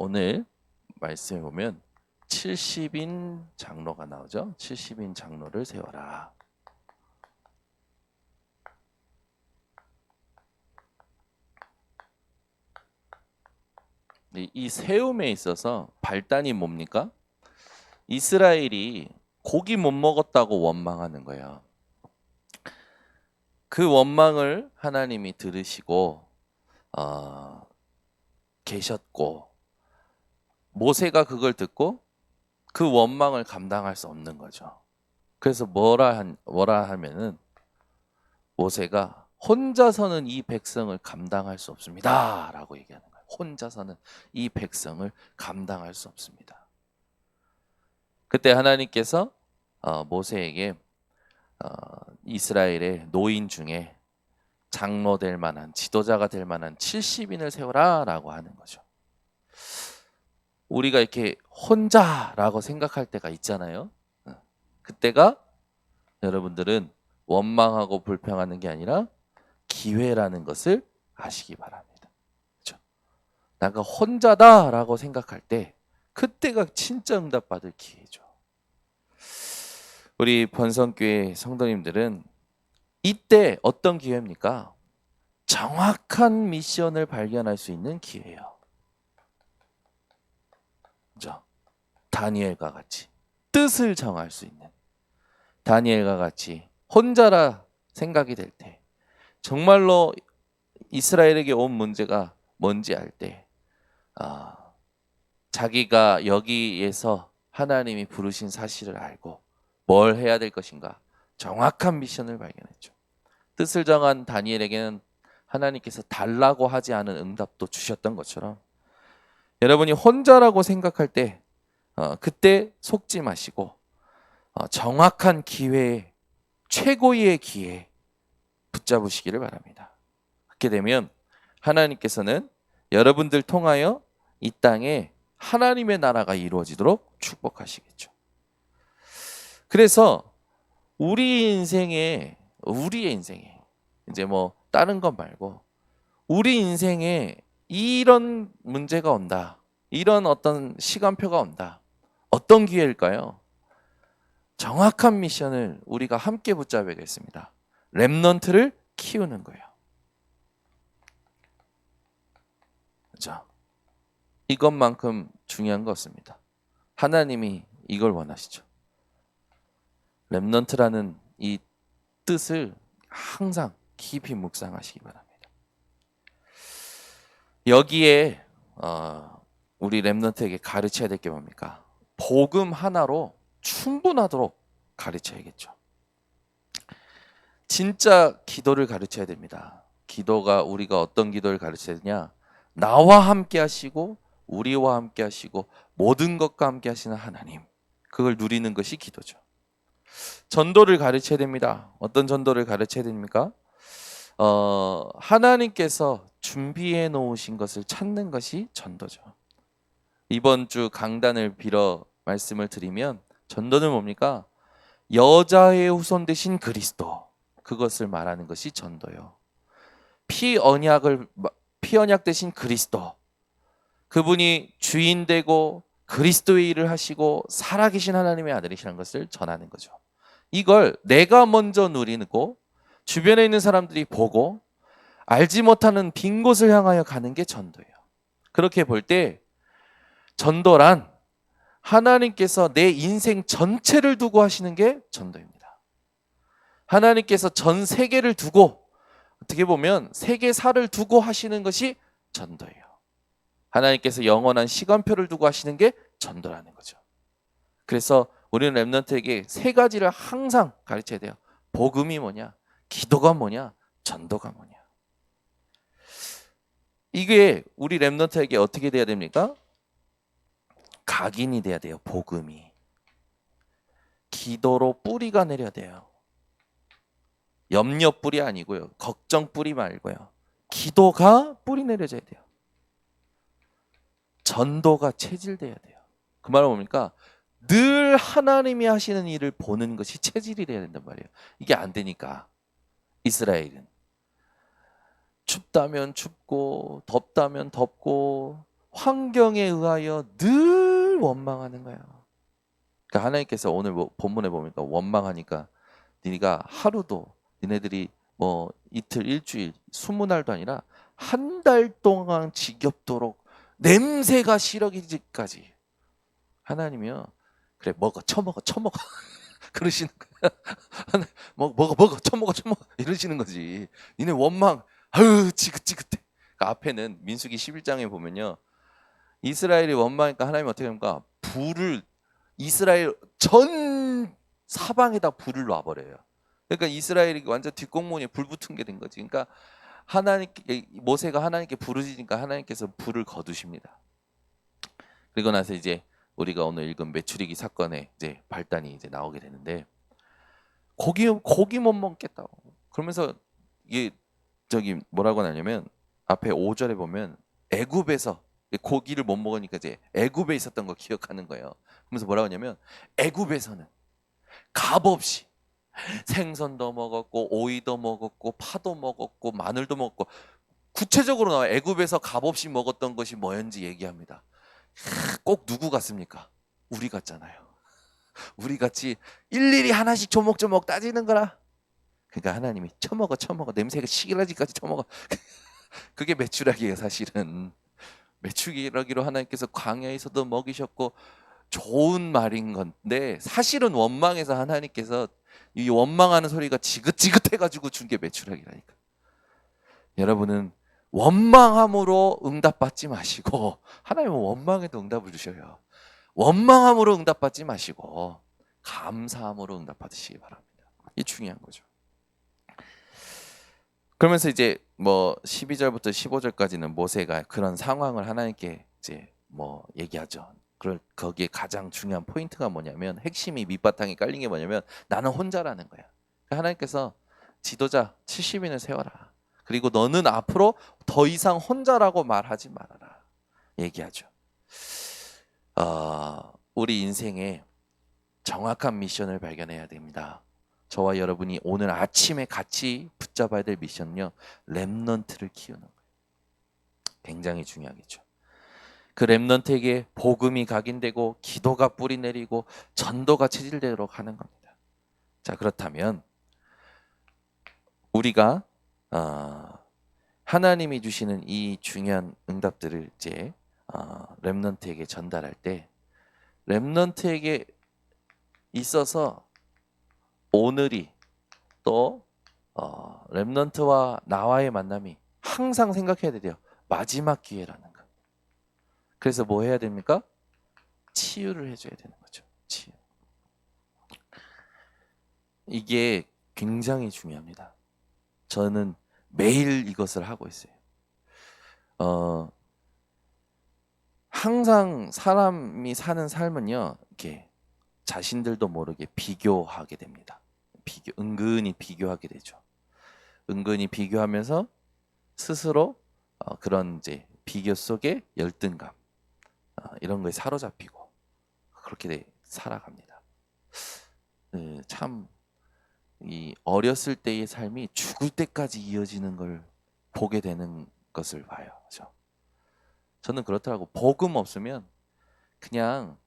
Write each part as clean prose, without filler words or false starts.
오늘 말씀해 보면 70인 장로가 나오죠. 70인 장로를 세워라. 이 세움에 있어서 발단이 뭡니까? 이스라엘이 고기 못 먹었다고 원망하는 거예요. 그 원망을 하나님이 들으시고 계셨고, 모세가 그걸 듣고 그 원망을 감당할 수 없는 거죠. 그래서 뭐라 하면은 모세가 혼자서는 이 백성을 감당할 수 없습니다 라고 얘기하는 거예요. 혼자서는 이 백성을 감당할 수 없습니다. 그때 하나님께서 모세에게 이스라엘의 노인 중에 장로 될 만한, 지도자가 될 만한 70인을 세워라 라고 하는 거죠. 우리가 이렇게 혼자라고 생각할 때가 있잖아요. 그때가 여러분들은 원망하고 불평하는 게 아니라 기회라는 것을 아시기 바랍니다. 그렇죠? 내가 혼자다라고 생각할 때 그때가 진짜 응답받을 기회죠. 우리 번성교회 성도님들은 이때 어떤 기회입니까? 정확한 미션을 발견할 수 있는 기회예요. 그렇죠? 다니엘과 같이 뜻을 정할 수 있는, 다니엘과 같이 혼자라 생각이 될 때, 정말로 이스라엘에게 온 문제가 뭔지 알 때, 자기가 여기에서 하나님이 부르신 사실을 알고 뭘 해야 될 것인가 정확한 미션을 발견했죠. 뜻을 정한 다니엘에게는 하나님께서 달라고 하지 않은 응답도 주셨던 것처럼, 여러분이 혼자라고 생각할 때 그때 속지 마시고 정확한 기회에, 최고의 기회에 붙잡으시기를 바랍니다. 그렇게 되면 하나님께서는 여러분들 통하여 이 땅에 하나님의 나라가 이루어지도록 축복하시겠죠. 그래서 우리의 인생에 이제 뭐 다른 것 말고 우리 인생에 이런 문제가 온다, 이런 어떤 시간표가 온다. 어떤 기회일까요? 정확한 미션을 우리가 함께 붙잡아야겠습니다. 렘넌트를 키우는 거예요. 그렇죠? 이것만큼 중요한 거 없습니다. 하나님이 이걸 원하시죠. 렘넌트라는 이 뜻을 항상 깊이 묵상하시기 바랍니다. 여기에 우리 렘넌트에게 가르쳐야 될 게 뭡니까? 복음 하나로 충분하도록 가르쳐야겠죠. 진짜 기도를 가르쳐야 됩니다. 기도가, 우리가 어떤 기도를 가르쳐야 되냐? 나와 함께 하시고 우리와 함께 하시고 모든 것과 함께 하시는 하나님, 그걸 누리는 것이 기도죠. 전도를 가르쳐야 됩니다. 어떤 전도를 가르쳐야 됩니까? 하나님께서 준비해 놓으신 것을 찾는 것이 전도죠. 이번 주 강단을 빌어 말씀을 드리면, 전도는 뭡니까? 여자의 후손 되신 그리스도, 그것을 말하는 것이 전도요. 피언약 되신 그리스도, 그분이 주인 되고 그리스도의 일을 하시고 살아계신 하나님의 아들이시라는 것을 전하는 거죠. 이걸 내가 먼저 누리고 주변에 있는 사람들이 보고 알지 못하는 빈 곳을 향하여 가는 게 전도예요. 그렇게 볼 때 전도란 하나님께서 내 인생 전체를 두고 하시는 게 전도입니다. 하나님께서 전 세계를 두고, 어떻게 보면 세계사를 두고 하시는 것이 전도예요. 하나님께서 영원한 시간표를 두고 하시는 게 전도라는 거죠. 그래서 우리는 렘넌트에게 세 가지를 항상 가르쳐야 돼요. 복음이 뭐냐, 기도가 뭐냐, 전도가 뭐냐. 이게 우리 렘넌트에게 어떻게 돼야 됩니까? 각인이 돼야 돼요. 복음이. 기도로 뿌리가 내려야 돼요. 염려 뿌리 아니고요. 걱정 뿌리 말고요. 기도가 뿌리 내려져야 돼요. 전도가 체질돼야 돼요. 그 말은 뭡니까? 늘 하나님이 하시는 일을 보는 것이 체질이 돼야 된단 말이에요. 이게 안 되니까 이스라엘은 춥다면 춥고 덥다면 덥고 환경에 의하여 늘 원망하는 거예요. 그러니까 하나님께서 오늘 본문에 보니까 원망하니까 네가 하루도 니네들이 뭐 이틀, 일주일, 20날도 아니라 한 달 동안 지겹도록 냄새가 시러기지까지 하나님이요. 그래 먹어 처먹어 그러시는 거야. 먹어 처먹어 이러시는 거지. 니네 원망 아유 지긋지긋해. 그 앞에는 민수기 11장에 보면요. 이스라엘이 원망하니까 하나님 어떻게 합니까? 불을 이스라엘 전 사방에다 불을 놔버려요. 그러니까 이스라엘이 완전 뒷공무니에 불 붙은 게 된 거지. 그러니까 하나님께 모세가 하나님께 부르짖으니까 하나님께서 불을 거두십니다. 그리고 나서 이제 우리가 오늘 읽은 메추리기 사건의 이제 발단이 이제 나오게 되는데 고기 못 먹겠다고. 그러면서 이게 저기 뭐라고 하냐면 앞에 5절에 보면 애굽에서 고기를 못 먹으니까 이제 애굽에 있었던 거 기억하는 거예요. 그러면서 뭐라고 하냐면 애굽에서는 값없이 생선도 먹었고 오이도 먹었고 파도 먹었고 마늘도 먹고 구체적으로 나와 애굽에서 값없이 먹었던 것이 뭐였는지 얘기합니다. 꼭 누구 같습니까? 우리 같잖아요. 우리 같이 일일이 하나씩 조목조목 따지는 거라. 그러니까 하나님이 처먹어 냄새가 시기라지까지 처먹어. 그게 메추라기예요. 사실은 메추라기로 하나님께서 광야에서도 먹이셨고 좋은 말인 건데 사실은 원망해서 하나님께서 이 원망하는 소리가 지긋지긋해가지고 준 게 메추라기라니까. 여러분은 원망함으로 응답받지 마시고 하나님은 원망에도 응답을 주셔요. 원망함으로 응답받지 마시고 감사함으로 응답받으시기 바랍니다. 이게 중요한 거죠. 그러면서 이제 뭐 12절부터 15절까지는 모세가 그런 상황을 하나님께 이제 뭐 얘기하죠. 거기에 가장 중요한 포인트가 뭐냐면 핵심이 밑바탕에 깔린 게 뭐냐면 나는 혼자라는 거야. 하나님께서 지도자 70인을 세워라. 그리고 너는 앞으로 더 이상 혼자라고 말하지 말아라. 얘기하죠. 우리 인생에 정확한 미션을 발견해야 됩니다. 저와 여러분이 오늘 아침에 같이 붙잡아야 될 미션은요. 렘넌트를 키우는 거예요. 굉장히 중요하겠죠. 그 렘넌트에게 복음이 각인되고 기도가 뿌리 내리고 전도가 체질되도록 하는 겁니다. 자, 그렇다면 우리가 하나님이 주시는 이 중요한 응답들을 이제 렘넌트에게 전달할 때 렘넌트에게 있어서 오늘이 또 렘넌트와 나와의 만남이 항상 생각해야 돼요. 마지막 기회라는 거. 그래서 뭐 해야 됩니까? 치유를 해줘야 되는 거죠. 치유. 이게 굉장히 중요합니다. 저는 매일 이것을 하고 있어요. 항상 사람이 사는 삶은요, 이렇게 자신들도 모르게 비교하게 됩니다. 은근히 비교하게 되죠. 은근히 비교하면서 스스로 그런 이제 비교 속에 열등감 이런 거에 사로잡히고 그렇게 살아갑니다. 참 이 어렸을 때의 삶이 죽을 때까지 이어지는 걸 보게 되는 것을 봐요. 그렇죠? 저는 그렇더라고. 복음 없으면 그냥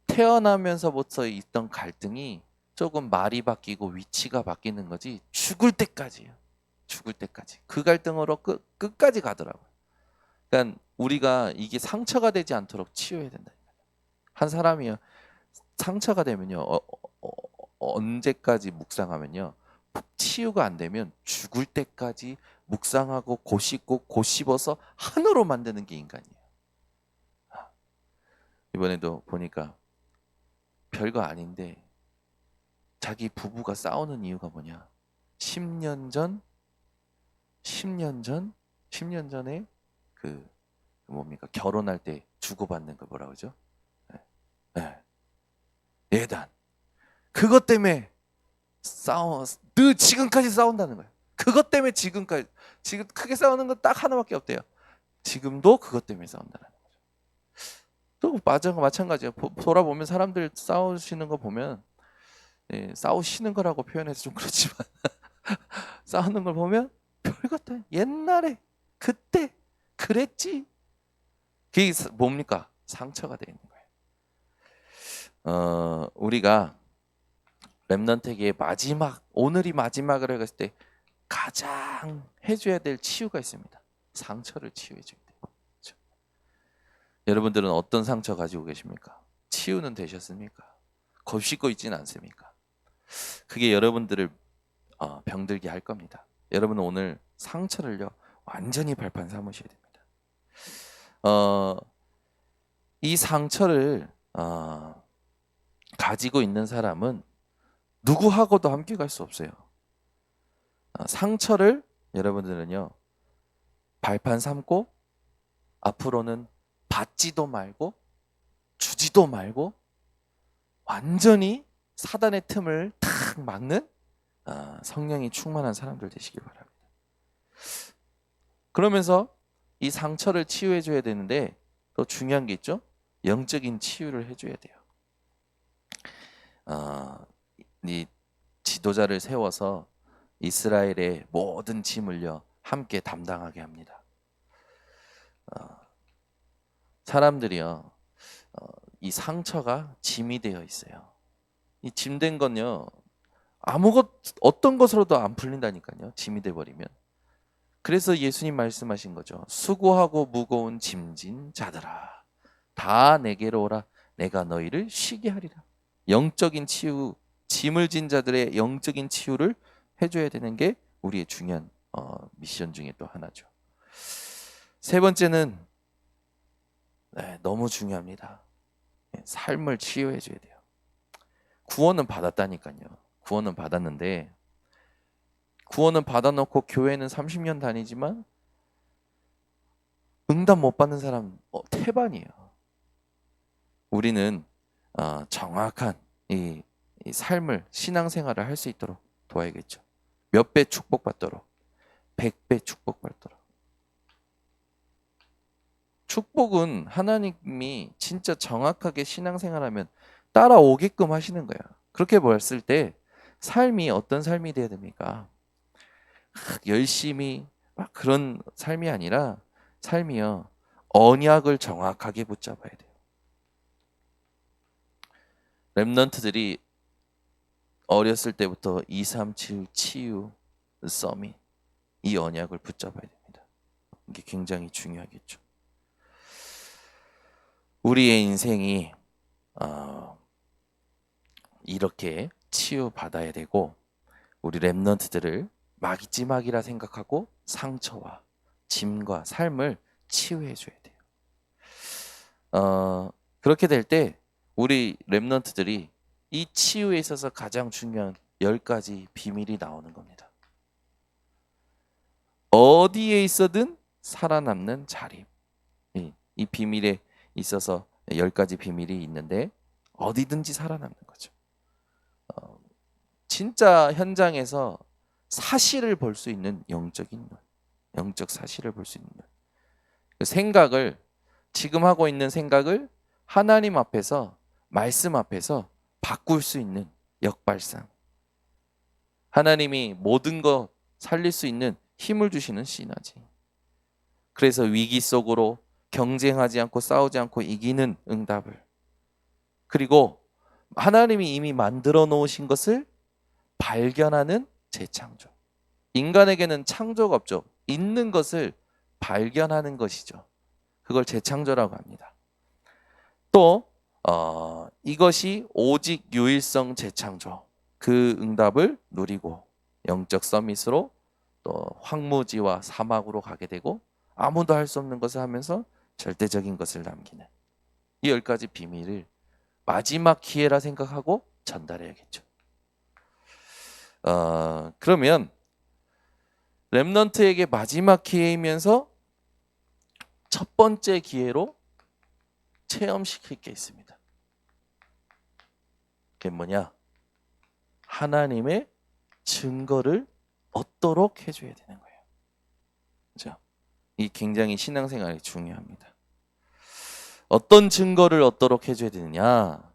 태어나면서부터 있던 갈등이 조금 말이 바뀌고 위치가 바뀌는 거지 죽을 때까지요. 죽을 때까지. 그 갈등으로 끝까지 가더라고요. 그러니까 우리가 이게 상처가 되지 않도록 치유해야 된다. 한 사람이요. 상처가 되면요. 언제까지 묵상하면요. 치유가 안 되면 죽을 때까지 묵상하고 고씹고 고씹어서 하나로 만드는 게 인간이에요. 이번에도 보니까 별거 아닌데 자기 부부가 싸우는 이유가 뭐냐? 10년 전에 그 뭡니까? 결혼할 때 주고받는 거 뭐라 그러죠? 예단. 그것 때문에 늘 지금까지 싸운다는 거예요. 그것 때문에 지금 크게 싸우는 건 딱 하나밖에 없대요. 지금도 그것 때문에 싸운다는 거죠. 또 마찬가지예요. 돌아보면 사람들 싸우시는 거 보면 싸우시는 거라고 표현해서 좀 그렇지만 싸우는 걸 보면 별것 다 옛날에 그때 그랬지. 그게 뭡니까? 상처가 되어 있는 거예요. 우리가 렘넌트에게 오늘이 마지막을 했을 때 가장 해줘야 될 치유가 있습니다. 상처를 치유해줘야 돼요. 그렇죠? 여러분들은 어떤 상처 가지고 계십니까? 치유는 되셨습니까? 겁씻고 있지는 않습니까? 그게 여러분들을 병들게 할 겁니다. 여러분은 오늘 상처를요 완전히 발판 삼으셔야 됩니다. 이 상처를 가지고 있는 사람은 누구하고도 함께 갈 수 없어요. 상처를 여러분들은요 발판 삼고 앞으로는 받지도 말고 주지도 말고 완전히 사단의 틈을 탁 막는 성령이 충만한 사람들 되시길 바랍니다. 그러면서 이 상처를 치유해 줘야 되는데 또 중요한 게 있죠. 영적인 치유를 해줘야 돼요. 이 지도자를 세워서 이스라엘의 모든 짐을요 함께 담당하게 합니다. 사람들이요 이 상처가 짐이 되어 있어요. 이 짐된 건요 어떤 것으로도 안 풀린다니까요. 짐이 돼 버리면. 그래서 예수님 말씀하신 거죠. 수고하고 무거운 짐진 자들아 다 내게로 오라 내가 너희를 쉬게 하리라. 영적인 치유, 짐을 진 자들의 영적인 치유를 해줘야 되는 게 우리의 중요한 미션 중에 또 하나죠. 세 번째는 너무 중요합니다. 삶을 치유해 줘야 돼요. 구원은 받았다니까요. 구원은 받았는데 구원은 받아놓고 교회는 30년 다니지만 응답 못 받는 사람 태반이에요. 우리는 정확한 이 삶을 신앙생활을 할 수 있도록 도와야겠죠. 몇 배 축복받도록 100배 축복받도록. 축복은 하나님이 진짜 정확하게 신앙생활하면 따라오게끔 하시는 거야. 그렇게 봤을 때 삶이 어떤 삶이 돼야 됩니까? 열심히 막 그런 삶이 아니라 삶이요 언약을 정확하게 붙잡아야 돼요. 렘넌트들이 어렸을 때부터 237 치유 서밋 이 언약을 붙잡아야 됩니다. 이게 굉장히 중요하겠죠. 우리의 인생이 이렇게 치유받아야 되고 우리 렘넌트들을 마지막이라 생각하고 상처와 짐과 삶을 치유해 줘야 돼요. 그렇게 될 때 우리 렘넌트들이 이 치유에 있어서 가장 중요한 10가지 비밀이 나오는 겁니다. 어디에 있어든 살아남는 자립. 이 비밀에 있어서 10가지 비밀이 있는데 어디든지 살아남는 거죠. 진짜 현장에서 사실을 볼 수 있는 영적인 눈, 영적 사실을 볼 수 있는 눈. 그 생각을 지금 하고 있는 생각을 하나님 앞에서 말씀 앞에서 바꿀 수 있는 역발상. 하나님이 모든 것 살릴 수 있는 힘을 주시는 시너지. 그래서 위기 속으로 경쟁하지 않고 싸우지 않고 이기는 응답을. 그리고 하나님이 이미 만들어 놓으신 것을 발견하는 재창조. 인간에게는 창조가 없죠. 있는 것을 발견하는 것이죠. 그걸 재창조라고 합니다. 또 이것이 오직 유일성 재창조. 그 응답을 누리고 영적 서밋으로 또 황무지와 사막으로 가게 되고 아무도 할 수 없는 것을 하면서 절대적인 것을 남기는 이 10가지 비밀을 마지막 기회라 생각하고 전달해야겠죠. 그러면 렘넌트에게 마지막 기회이면서 첫 번째 기회로 체험시킬 게 있습니다. 그게 뭐냐? 하나님의 증거를 얻도록 해줘야 되는 거예요. 그렇죠? 이 굉장히 신앙생활이 중요합니다. 어떤 증거를 얻도록 해줘야 되느냐?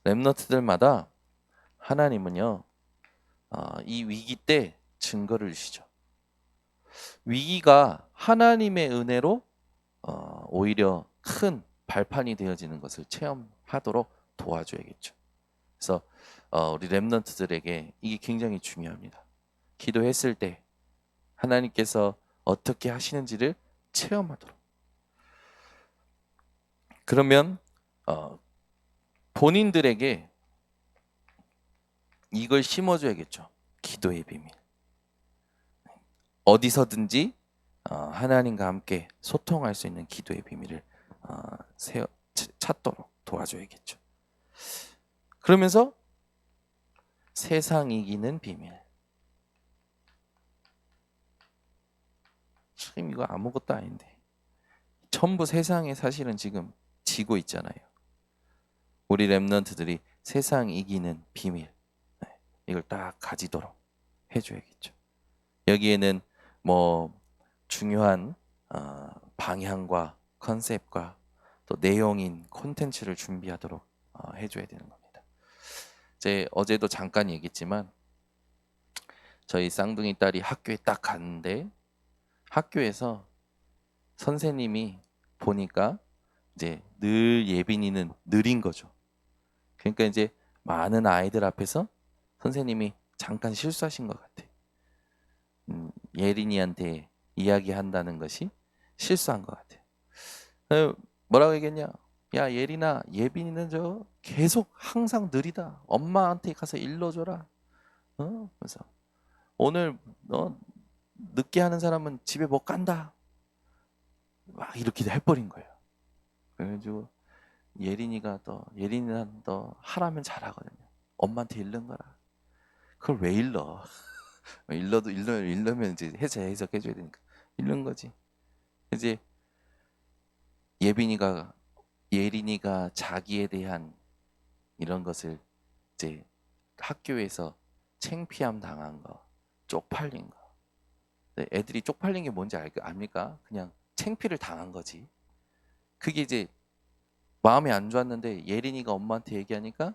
렘넌트들마다 하나님은요, 이 위기 때 증거를 주시죠. 위기가 하나님의 은혜로 오히려 큰 발판이 되어지는 것을 체험하도록 도와줘야겠죠. 그래서 우리 렘넌트들에게 이게 굉장히 중요합니다. 기도했을 때 하나님께서 어떻게 하시는지를 체험하도록. 그러면 본인들에게 이걸 심어줘야겠죠. 기도의 비밀. 어디서든지 하나님과 함께 소통할 수 있는 기도의 비밀을 찾도록 도와줘야겠죠. 그러면서 세상 이기는 비밀. 참 이거 아무것도 아닌데 전부 세상에 사실은 지금 지고 있잖아요. 우리 렘넌트들이 세상 이기는 비밀, 이걸 딱 가지도록 해줘야겠죠. 여기에는 뭐 중요한 방향과 컨셉과 또 내용인 콘텐츠를 준비하도록 해줘야 되는 겁니다. 어제도 잠깐 얘기했지만 저희 쌍둥이 딸이 학교에 딱 갔는데 학교에서 선생님이 보니까 이제 늘 예빈이는 느린 거죠. 그러니까 이제 많은 아이들 앞에서 선생님이 잠깐 실수하신 것 같아. 예린이한테 이야기한다는 것이 실수한 것 같아. 뭐라고 얘기했냐? 야 예린아, 예빈이는 저 계속 항상 느리다. 엄마한테 가서 일러줘라. 그래서 오늘 너 늦게 하는 사람은 집에 못 간다. 막 이렇게 해버린 거예요. 그래가지고 예린이는 너 하라면 잘하거든요. 엄마한테 일른 거라. 그걸 왜 일러? 일러면 이제 해석해줘야 되니까 일른 거지. 이제 예린이가 자기에 대한 이런 것을 이제 학교에서 창피함 당한 거, 쪽팔린 거. 애들이 쪽팔린 게 뭔지 압니까? 그냥 창피를 당한 거지. 그게 이제 마음이 안 좋았는데 예린이가 엄마한테 얘기하니까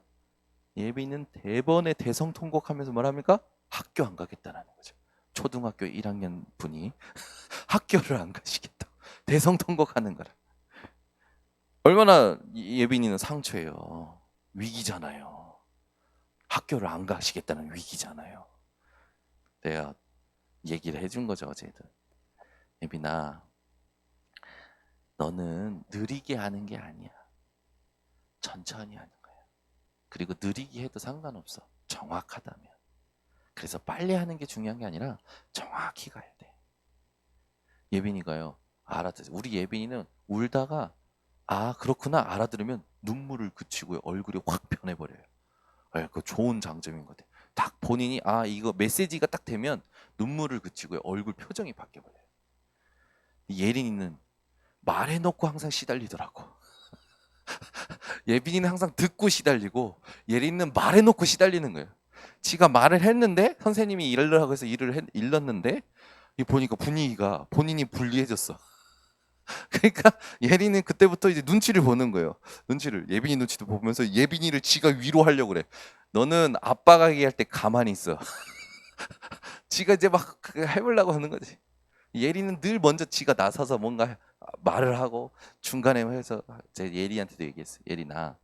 예빈이는 대번에 대성통곡하면서 뭐랍니까? 학교 안 가겠다는 거죠. 초등학교 1학년 분이 학교를 안 가시겠다고 대성통곡하는 거라. 얼마나 예빈이는 상처예요. 위기잖아요. 학교를 안 가시겠다는 위기잖아요. 내가 얘기를 해준 거죠, 어제도. 예빈아, 너는 느리게 하는 게 아니야. 천천히 하는 거야. 그리고 느리게 해도 상관없어. 정확하다면. 그래서 빨리 하는 게 중요한 게 아니라 정확히 가야 돼. 예빈이가요, 알아듣어요. 우리 예빈이는 울다가 그렇구나 알아들으면 눈물을 그치고요, 얼굴이 확 변해버려요. 그 좋은 장점인 것 같아요. 딱 본인이 이거 메시지가 딱 되면 눈물을 그치고요, 얼굴 표정이 바뀌어버려요. 예린이는 말해놓고 항상 시달리더라고. 예빈이는 항상 듣고 시달리고 예린이는 말해놓고 시달리는 거예요. 지가 말을 했는데 선생님이 일러라고 해서 일렀는데 보니까 분위기가 본인이 불리해졌어. 그러니까 예린이는 그때부터 이제 눈치를 보는 거예요. 예빈이 눈치도 보면서 예빈이를 지가 위로하려고 그래. 너는 아빠가 얘기할 때 가만히 있어. 지가 이제 막 해보려고 하는 거지. 예린이는 늘 먼저 지가 나서서 뭔가 말을 하고 중간에 해서 제 예린이한테도 얘기했어. 예린아,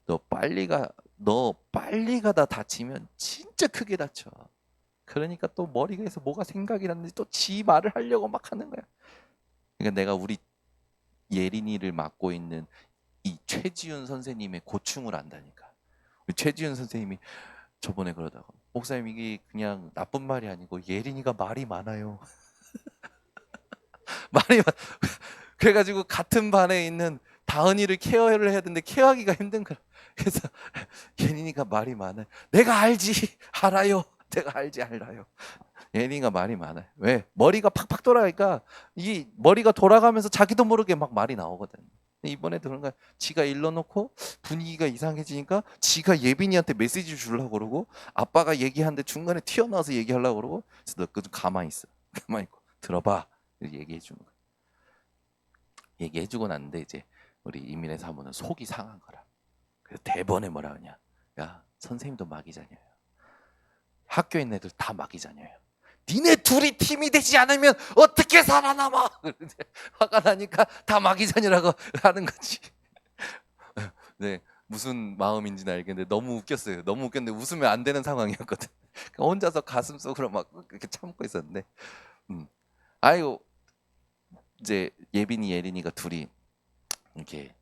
너 빨리 가다 다치면 진짜 크게 다쳐. 그러니까 또 머리에서 뭐가 생각이 났는지 또 지 말을 하려고 막 하는 거야. 그러니까 내가 우리 예린이를 맡고 있는 이 최지훈 선생님의 고충을 안다니까. 우리 최지훈 선생님이 저번에 그러다가 목사님 이게 그냥 나쁜 말이 아니고 예린이가 말이 많아요. 말이 많. 그래가지고 같은 반에 있는 다은이를 케어를 해야 되는데 케어하기가 힘든 거야. 그래서 예린이가 말이 많아요. 내가 알지 알아요. 내가 알지 알아요. 예린이가 말이 많아요. 왜? 머리가 팍팍 돌아가니까 이 머리가 돌아가면서 자기도 모르게 막 말이 나오거든. 이번에 그런 거야. 지가 일러놓고 분위기가 이상해지니까 지가 예빈이한테 메시지 주려고 그러고 아빠가 얘기하는데 중간에 튀어나와서 얘기하려고 그러고 그래서 너 좀 가만히 있어. 가만히 있고 들어봐. 얘기해 주는 거야. 얘기해 주고 났는데 이제 우리 이민혜 사모는 속이 상한 거라. 그래서 대번에 뭐라 하냐. 야 선생님도 마귀자녀예요. 학교에 있는 애들 다 마귀자녀예요. 니네 둘이 팀이 되지 않으면 어떻게 살아남아? 화가 나니까 다 마귀전이라고 하는 거지. 네, 무슨 마음인지는 알겠는데 너무 웃겼어요. 너무 웃겼는데 웃으면 안 되는 상황이었거든. 그러니까 혼자서 가슴 속으로 막 이렇게 참고 있었는데, 아이고 이제 예빈이 예린이가 둘이 이렇게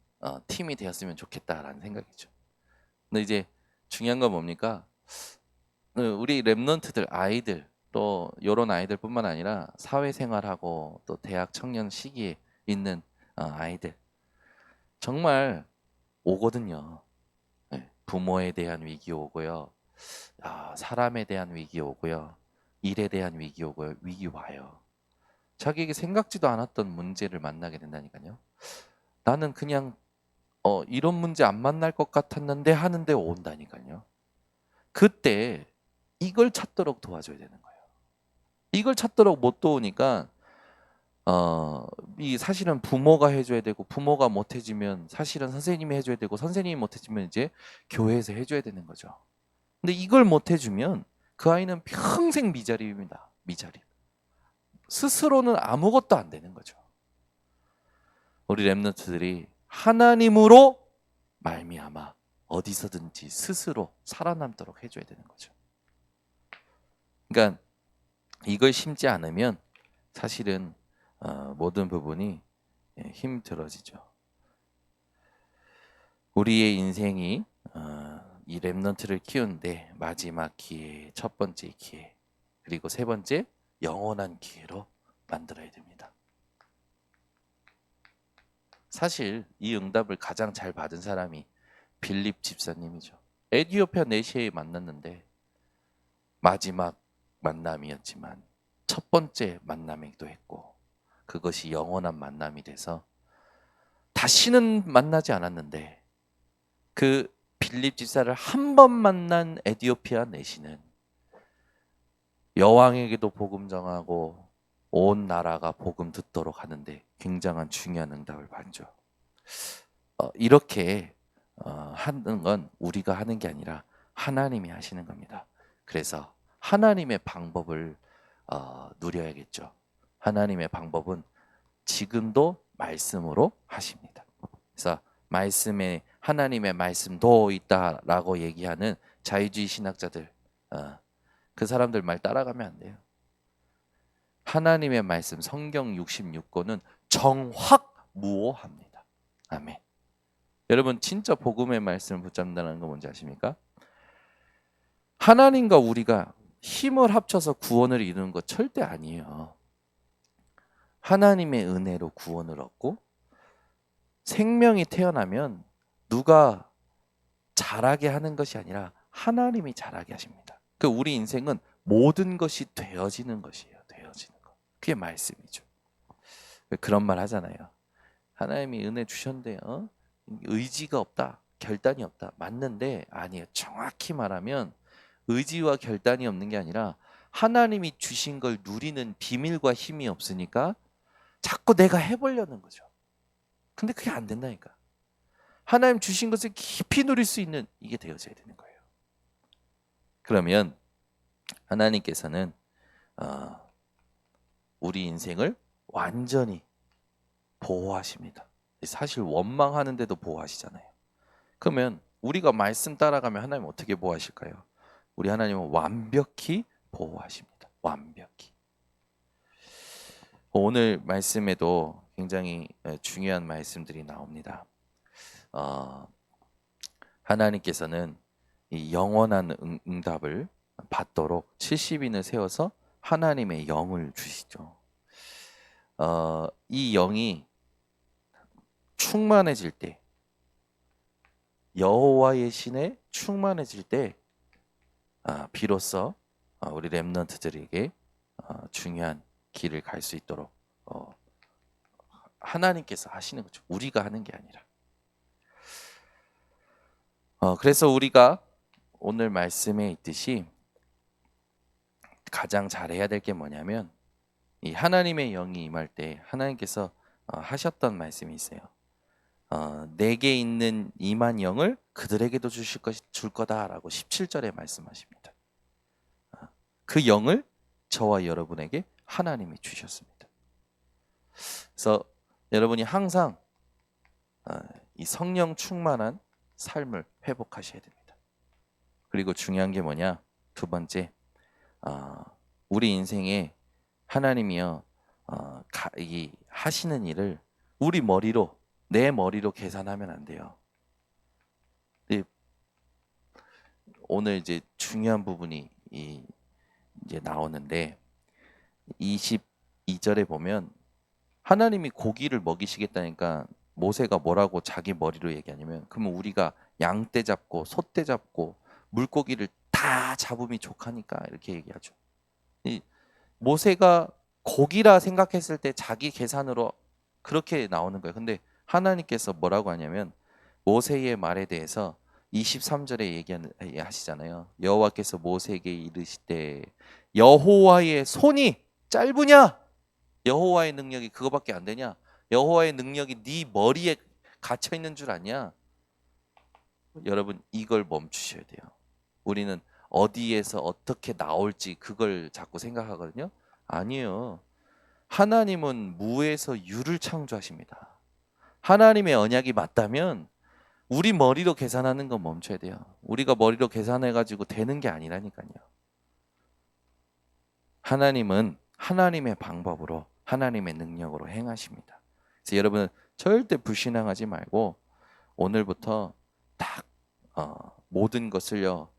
팀이 되었으면 좋겠다라는 생각이죠. 근데 이제 중요한 건 뭡니까? 우리 랩런트들 아이들 또 이런 아이들뿐만 아니라 사회생활하고 또 대학 청년 시기에 있는 아이들 정말 오거든요. 네, 부모에 대한 위기 오고요. 사람에 대한 위기 오고요. 일에 대한 위기 오고요. 위기 와요. 자기에게 생각지도 않았던 문제를 만나게 된다니까요. 나는 그냥 이런 문제 안 만날 것 같았는데 하는데 온다니까요. 그때 이걸 찾도록 도와줘야 되는 거예요. 이걸 찾도록 못 도우니까 이 사실은 부모가 해줘야 되고 부모가 못 해주면 사실은 선생님이 해줘야 되고 선생님이 못 해주면 이제 교회에서 해줘야 되는 거죠. 근데 이걸 못 해주면 그 아이는 평생 미자립입니다. 미자립. 스스로는 아무것도 안 되는 거죠. 우리 랩런트들이 하나님으로 말미암아 어디서든지 스스로 살아남도록 해줘야 되는 거죠. 그러니까 이걸 심지 않으면 사실은 모든 부분이 힘들어지죠. 우리의 인생이 이 랩런트를 키우는데 마지막 기회, 첫 번째 기회, 그리고 세 번째 영원한 기회로 만들어야 됩니다. 사실 이 응답을 가장 잘 받은 사람이 빌립 집사님이죠. 에티오피아 내시에 만났는데 마지막 만남이었지만 첫 번째 만남이기도 했고 그것이 영원한 만남이 돼서 다시는 만나지 않았는데 그 빌립 집사를 한 번 만난 에티오피아 내시는 여왕에게도 복음 전하고 온 나라가 복음 듣도록 하는데 굉장한 중요한 응답을 받죠. 이렇게 하는 건 우리가 하는 게 아니라 하나님이 하시는 겁니다. 그래서 하나님의 방법을 누려야겠죠. 하나님의 방법은 지금도 말씀으로 하십니다. 그래서 말씀에 하나님의 말씀도 있다라고 얘기하는 자유주의 신학자들 그 사람들 말 따라가면 안 돼요. 하나님의 말씀 성경 66권은 정확무오합니다. 아멘. 여러분 진짜 복음의 말씀을 붙잡는다는 거 뭔지 아십니까? 하나님과 우리가 힘을 합쳐서 구원을 이루는 거 절대 아니에요. 하나님의 은혜로 구원을 얻고 생명이 태어나면 누가 잘하게 하는 것이 아니라 하나님이 잘하게 하십니다. 그 우리 인생은 모든 것이 되어지는 것이에요. 되어지는 것. 그게 말씀이죠. 그런 말 하잖아요. 하나님이 은혜 주셨는데요. 의지가 없다. 결단이 없다. 맞는데 아니에요. 정확히 말하면 의지와 결단이 없는 게 아니라 하나님이 주신 걸 누리는 비밀과 힘이 없으니까 자꾸 내가 해보려는 거죠. 근데 그게 안 된다니까. 하나님 주신 것을 깊이 누릴 수 있는 이게 되어져야 되는 거예요. 그러면 하나님께서는 우리 인생을 완전히 보호하십니다. 사실 원망하는데도 보호하시잖아요. 그러면 우리가 말씀 따라가면 하나님 어떻게 보호하실까요? 우리 하나님은 완벽히 보호하십니다. 완벽히. 오늘 말씀에도 굉장히 중요한 말씀들이 나옵니다. 하나님께서는 이 영원한 응답을 받도록 70인을 세워서 하나님의 영을 주시죠. 이 영이 충만해질 때, 여호와의 신에 충만해질 때, 비로소 우리 렘넌트들에게 중요한 길을 갈 수 있도록 하나님께서 하시는 거죠. 우리가 하는 게 아니라. 그래서 우리가 오늘 말씀에 있듯이 가장 잘해야 될 게 뭐냐면 이 하나님의 영이 임할 때 하나님께서 하셨던 말씀이 있어요. 내게 있는 임한 영을 그들에게도 줄 거다라고 17절에 말씀하십니다. 그 영을 저와 여러분에게 하나님이 주셨습니다. 그래서 여러분이 항상 이 성령 충만한 삶을 회복하셔야 됩니다. 그리고 중요한 게 뭐냐? 두 번째, 우리 인생에 하나님이요 이 하시는 일을 우리 머리로, 내 머리로 계산하면 안 돼요. 오늘 이제 중요한 부분이 이제 나오는데 22절에 보면 하나님이 고기를 먹이시겠다니까 모세가 뭐라고 자기 머리로 얘기하냐면, 그러면 우리가 양떼 잡고 소떼 잡고 물고기를 다 잡음이 족하니까 이렇게 얘기하죠. 이 모세가 고기라 생각했을 때 자기 계산으로 그렇게 나오는 거예요. 근데 하나님께서 뭐라고 하냐면 모세의 말에 대해서 23절에 얘기하시잖아요. 여호와께서 모세에게 이르시되 여호와의 손이 짧으냐? 여호와의 능력이 그거밖에 안 되냐? 여호와의 능력이 네 머리에 갇혀 있는 줄 아냐? 여러분, 이걸 멈추셔야 돼요. 우리는 어디에서 어떻게 나올지 그걸 자꾸 생각하거든요. 아니에요. 하나님은 무에서 유를 창조하십니다. 하나님의 언약이 맞다면 우리 머리로 계산하는 건 멈춰야 돼요. 우리가 머리로 계산해가지고 되는 게 아니라니까요. 하나님은 하나님의 방법으로, 하나님의 능력으로 행하십니다. 그래서 여러분은 절대 불신앙하지 말고 오늘부터 딱 모든 것을요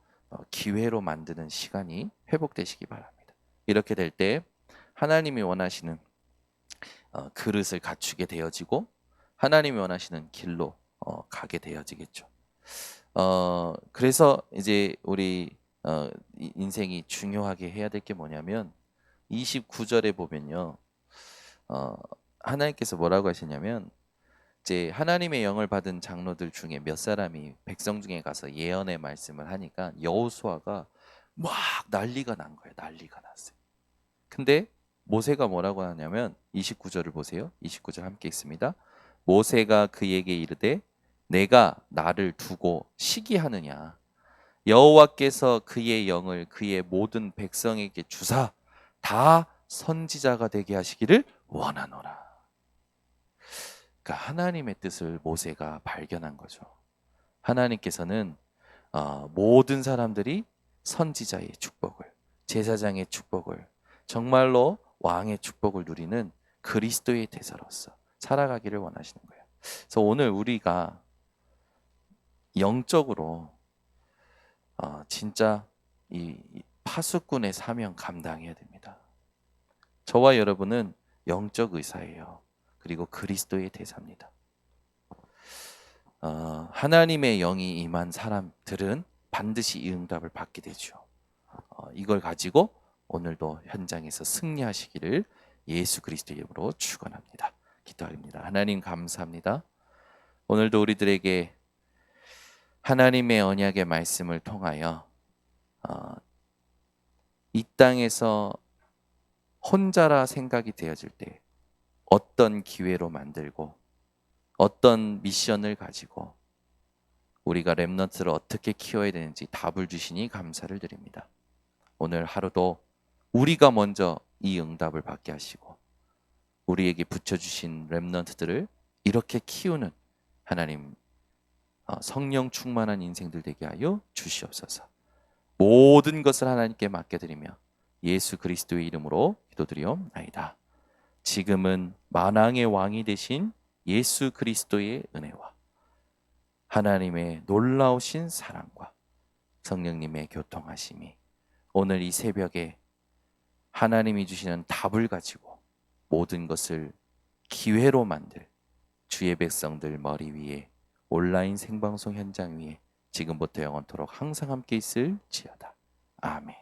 기회로 만드는 시간이 회복되시기 바랍니다. 이렇게 될 때 하나님이 원하시는 그릇을 갖추게 되어지고 하나님이 원하시는 길로 가게 되어지겠죠. 그래서 이제 우리 인생이 중요하게 해야 될 게 뭐냐면 29절에 보면요, 하나님께서 뭐라고 하시냐면 이제 하나님의 영을 받은 장로들 중에 몇 사람이 백성 중에 가서 예언의 말씀을 하니까 여호수아가 막 난리가 난 거예요. 난리가 났어요. 근데 모세가 뭐라고 하냐면 29절을 보세요. 29절 함께 읽습니다. 모세가 그에게 이르되 내가 나를 두고 시기하느냐? 여호와께서 그의 영을 그의 모든 백성에게 주사 다 선지자가 되게 하시기를 원하노라. 그러니까 하나님의 뜻을 모세가 발견한 거죠. 하나님께서는 모든 사람들이 선지자의 축복을, 제사장의 축복을, 정말로 왕의 축복을 누리는 그리스도의 대사로서 살아가기를 원하시는 거예요. 그래서 오늘 우리가 영적으로 진짜 이 파수꾼의 사명 감당해야 됩니다. 저와 여러분은 영적 의사예요. 그리고 그리스도의 대사입니다. 하나님의 영이 임한 사람들은 반드시 이 응답을 받게 되죠. 이걸 가지고 오늘도 현장에서 승리하시기를 예수 그리스도의 이름으로 축원합니다. 기도드립니다. 하나님 감사합니다. 오늘도 우리들에게 하나님의 언약의 말씀을 통하여 이 땅에서 혼자라 생각이 되어질 때 어떤 기회로 만들고 어떤 미션을 가지고 우리가 렘넌트를 어떻게 키워야 되는지 답을 주시니 감사를 드립니다. 오늘 하루도 우리가 먼저 이 응답을 받게 하시고 우리에게 붙여주신 렘넌트들을 이렇게 키우는 하나님 성령 충만한 인생들 되게 하여 주시옵소서. 모든 것을 하나님께 맡겨드리며 예수 그리스도의 이름으로 기도드리옵나이다. 지금은 만왕의 왕이 되신 예수 그리스도의 은혜와 하나님의 놀라우신 사랑과 성령님의 교통하심이 오늘 이 새벽에 하나님이 주시는 답을 가지고 모든 것을 기회로 만들 주의 백성들 머리 위에 온라인 생방송 현장 위에 지금부터 영원토록 항상 함께 있을지어다. 아멘.